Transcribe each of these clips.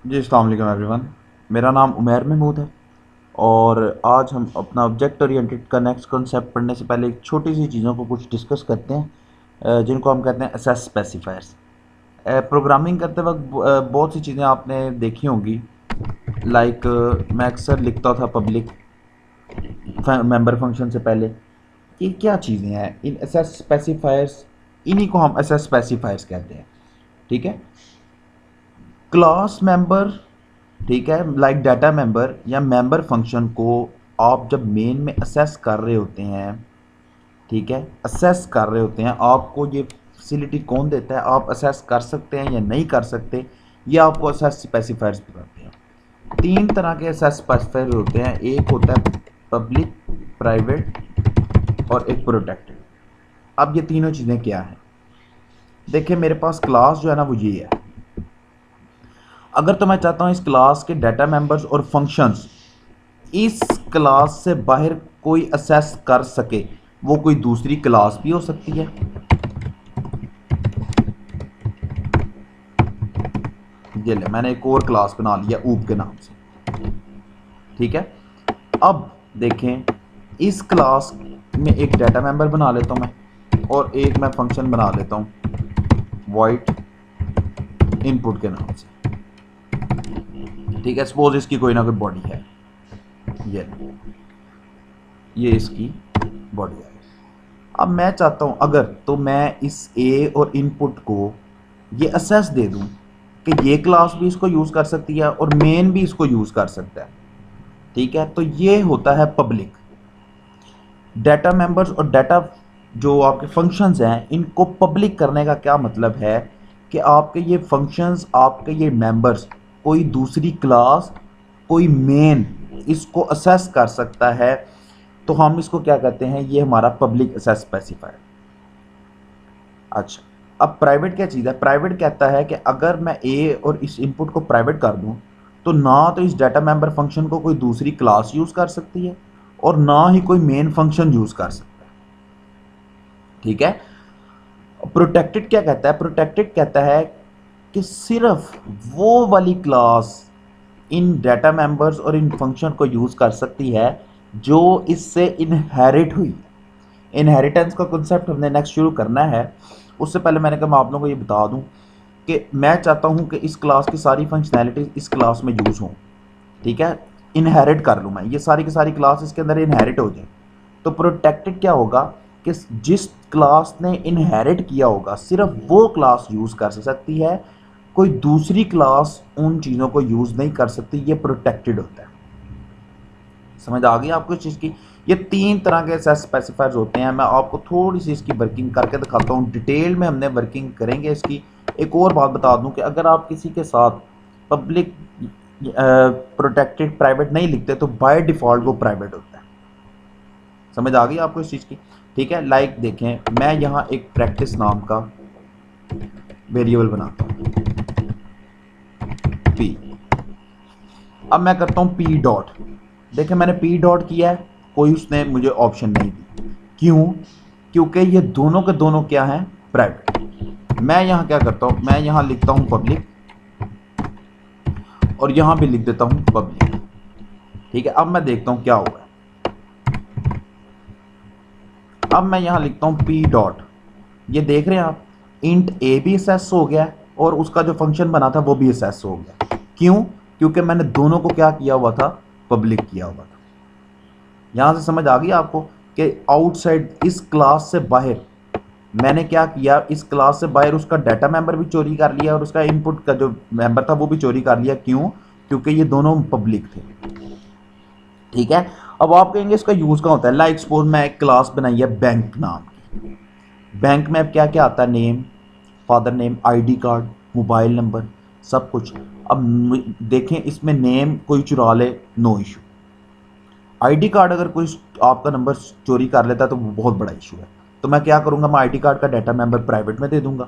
जी अस्सलाम वालेकुम एवरीवन। मेरा नाम उमैर महमूद है और आज हम अपना ऑब्जेक्ट ओरिएंटेड का नेक्स्ट कॉन्सेप्ट पढ़ने से पहले एक छोटी सी चीज़ों को कुछ डिस्कस करते हैं, जिनको हम कहते हैं असेस स्पेसिफायर्स। प्रोग्रामिंग करते वक्त बहुत सी चीज़ें आपने देखी होंगी। लाइक मैं अक्सर लिखता था पब्लिक मेंबर फंक्शन से पहले। ये क्या चीज़ें हैं इन असेस स्पेसिफायर्स? इन्हीं को हम असेस स्पेसिफायर्स कहते हैं। ठीक है, क्लास मेंबर, ठीक है, लाइक डाटा मेंबर या मेंबर फंक्शन को आप जब मेन में असेस कर रहे होते हैं, ठीक है, असेस कर रहे होते हैं, आपको ये फैसिलिटी कौन देता है? आप असेस कर सकते हैं या नहीं कर सकते, ये आपको असेस स्पेसिफायर्स बताते हैं। तीन तरह के असेस स्पेसिफायर होते हैं, एक होता है पब्लिक, प्राइवेट और एक प्रोटेक्टेड। अब ये तीनों चीज़ें क्या हैं? देखिए मेरे पास क्लास जो है ना वो ये है। अगर तो मैं चाहता हूँ इस क्लास के डाटा मेंबर्स और फंक्शंस इस क्लास से बाहर कोई असेस कर सके, वो कोई दूसरी क्लास भी हो सकती है। ये ले मैंने एक और क्लास बना लिया ऊप के नाम से। ठीक है, अब देखें इस क्लास में एक डाटा मेंबर बना लेता हूं मैं और एक मैं फंक्शन बना लेता हूं वॉइड इनपुट के नाम से। ठीक है, सपोज इसकी कोई ना कोई बॉडी है, ये इसकी बॉडी है। अब मैं चाहता हूं अगर तो मैं इस ए और इनपुट को ये असेस दे दूं कि ये क्लास भी इसको यूज़ कर सकती है और मेन भी इसको यूज़ कर सकता है। ठीक है, तो ये होता है पब्लिक। डाटा मेंबर्स और डाटा जो आपके फंक्शंस हैं इनको पब्लिक करने का क्या मतलब है कि आपके ये फंक्शंस, आपके ये मेंबर्स, कोई दूसरी क्लास, कोई मेन इसको असेस कर सकता है। तो हम इसको क्या कहते हैं? ये हमारा पब्लिक असेस स्पेसिफायर। अच्छा, अब प्राइवेट क्या चीज़ है? प्राइवेट कहता है कि अगर मैं ए और इस इनपुट को प्राइवेट कर दूं तो ना तो इस डाटा मेंबर फंक्शन को कोई दूसरी क्लास यूज़ कर सकती है और ना ही कोई मेन फंक्शन यूज़ कर सकता है। ठीक है, प्रोटेक्टेड क्या कहता है? प्रोटेक्टेड कहता है कि सिर्फ वो वाली क्लास इन डाटा मेंबर्स और इन फंक्शन को यूज़ कर सकती है जो इससे इनहेरिट हुई है। इनहेरिटेंस का कॉन्सेप्ट हमने नेक्स्ट शुरू करना है। उससे पहले मैंने कहा मैं आप लोगों को ये बता दूं कि मैं चाहता हूं कि इस क्लास की सारी फंक्शनैलिटीज इस क्लास में यूज़ हों। ठीक है, इनहेरिट कर लूँ मैं, ये सारी की सारी क्लास इसके अंदर इनहेरिट हो जाए। तो प्रोटेक्टेड क्या होगा कि जिस क्लास ने इनहेरिट किया होगा सिर्फ वो क्लास यूज़ कर सकती है, कोई दूसरी क्लास उन चीज़ों को यूज़ नहीं कर सकती। ये प्रोटेक्टेड होता है। समझ आ गई आपको इस चीज़ की? ये तीन तरह के असेस स्पेसिफायर्स होते हैं। मैं आपको थोड़ी सी इसकी वर्किंग करके दिखाता हूँ, डिटेल में हमने वर्किंग करेंगे इसकी। एक और बात बता दूं कि अगर आप किसी के साथ पब्लिक, प्रोटेक्टेड, प्राइवेट नहीं लिखते तो बाय डिफ़ॉल्ट वो प्राइवेट होता है। समझ आ गई आपको इस चीज़ की? ठीक है, लाइक देखें मैं यहाँ एक प्रैक्टिस नाम का वेरिएबल बनाता हूँ पी। अब मैं करता हूँ पी डॉट। देखें मैंने पी डॉट किया है, कोई उसने मुझे ऑप्शन नहीं दी। क्यों? क्योंकि ये दोनों के दोनों क्या हैं? प्राइवेट। मैं यहाँ क्या करता हूँ, मैं यहाँ लिखता हूँ पब्लिक और यहाँ भी लिख देता हूँ पब्लिक। ठीक है, अब मैं देखता हूँ क्या हुआ है। अब मैं यहाँ लिखता हूँ पी डॉट, ये देख रहे हैं आप, इंट ए भी असेस हो गया और उसका जो फंक्शन बना था वो भी असेस हो गया। क्यों? क्योंकि मैंने दोनों को क्या किया हुआ था? पब्लिक किया हुआ था। यहाँ से समझ आ गई आपको कि आउटसाइड इस क्लास से बाहर मैंने क्या किया? इस क्लास से बाहर उसका डाटा मेंबर भी चोरी कर लिया और उसका इनपुट का जो मेंबर था वो भी चोरी कर लिया। क्यों? क्योंकि ये दोनों पब्लिक थे। ठीक है, अब आप कहेंगे इसका यूज़ कहाँ होता है? लाइक सपोज मैं एक क्लास बनाई है बैंक नाम की। बैंक में अब क्या क्या आता है? Name, father name, ID card, mobile number, सब कुछ। अब देखें इसमें नेम कोई चुरा ले, नो इशू। आईडी कार्ड अगर कोई आपका नंबर चोरी कर लेता है तो वो बहुत बड़ा इशू है। तो मैं क्या करूँगा? मैं आईडी कार्ड का डाटा मेंबर प्राइवेट में दे दूंगा।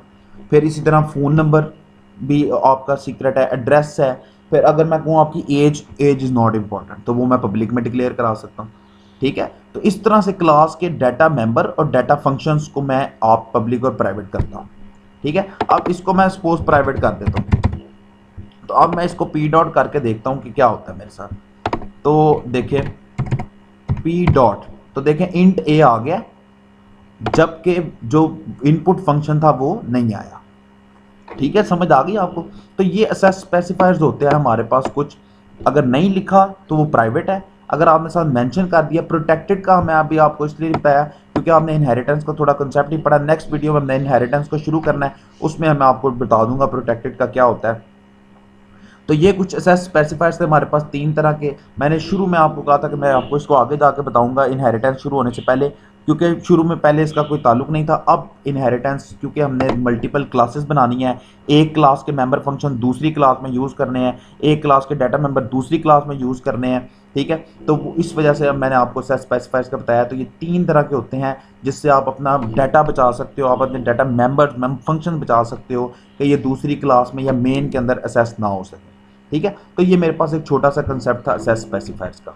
फिर इसी तरह फ़ोन नंबर भी आपका सीक्रेट है, एड्रेस है। फिर अगर मैं कहूँ आपकी एज इज़ नॉट इम्पॉर्टेंट तो वो मैं पब्लिक में डिक्लेयर करा सकता हूँ। ठीक है, तो इस तरह से क्लास के डाटा मेंबर और डाटा फंक्शंस को मैं आप पब्लिक और प्राइवेट करता हूँ। ठीक है, अब इसको मैं सपोज प्राइवेट कर देता हूँ। तो अब मैं इसको पी डॉट करके देखता हूँ कि क्या होता है मेरे साथ। तो देखिए पी डॉट, तो देखें इंट ए आ गया, जबकि जो इनपुट फंक्शन था वो नहीं आया। ठीक है, समझ आ गई आपको। तो ये असेस स्पेसिफायर्स होते हैं हमारे पास कुछ, अगर नहीं लिखा तो वो प्राइवेट है, अगर आपने साथ मेंशन कर दिया। प्रोटेक्टेड का मैं अभी आपको इसलिए बताया क्योंकि आपने इनहेरिटेंस को थोड़ा कंसेप्ट नहीं पढ़ा। नेक्स्ट वीडियो में हमने इनहेरिटेंस को शुरू करना है, उसमें मैं आपको बता दूंगा प्रोटेक्टेड का क्या होता है। तो ये कुछ असेस स्पेसिफायर्स थे हमारे पास 3 तरह के। मैंने शुरू में आपको कहा था कि मैं आपको इसको आगे जाके बताऊंगा इनहेरिटेंस शुरू होने से पहले, क्योंकि शुरू में पहले इसका कोई ताल्लुक नहीं था। अब इनहेरिटेंस क्योंकि हमने मल्टीपल क्लासेस बनानी है, एक क्लास के मेंबर फंक्शन दूसरी क्लास में यूज़ करने हैं, एक क्लास के डाटा मेंबर दूसरी क्लास में यूज़ करने हैं, ठीक है। तो इस वजह से अब मैंने आपको असेस स्पेसिफायर्स का बताया। तो ये 3 तरह के होते हैं जिससे आप अपना डाटा बचा सकते हो, आप अपने डाटा मेंबर फंक्शन बचा सकते हो कि ये दूसरी क्लास में या मेन के अंदर असेस ना हो सके। ठीक है, तो ये मेरे पास एक छोटा सा कंसेप्ट था असेस स्पेसिफायर्स का।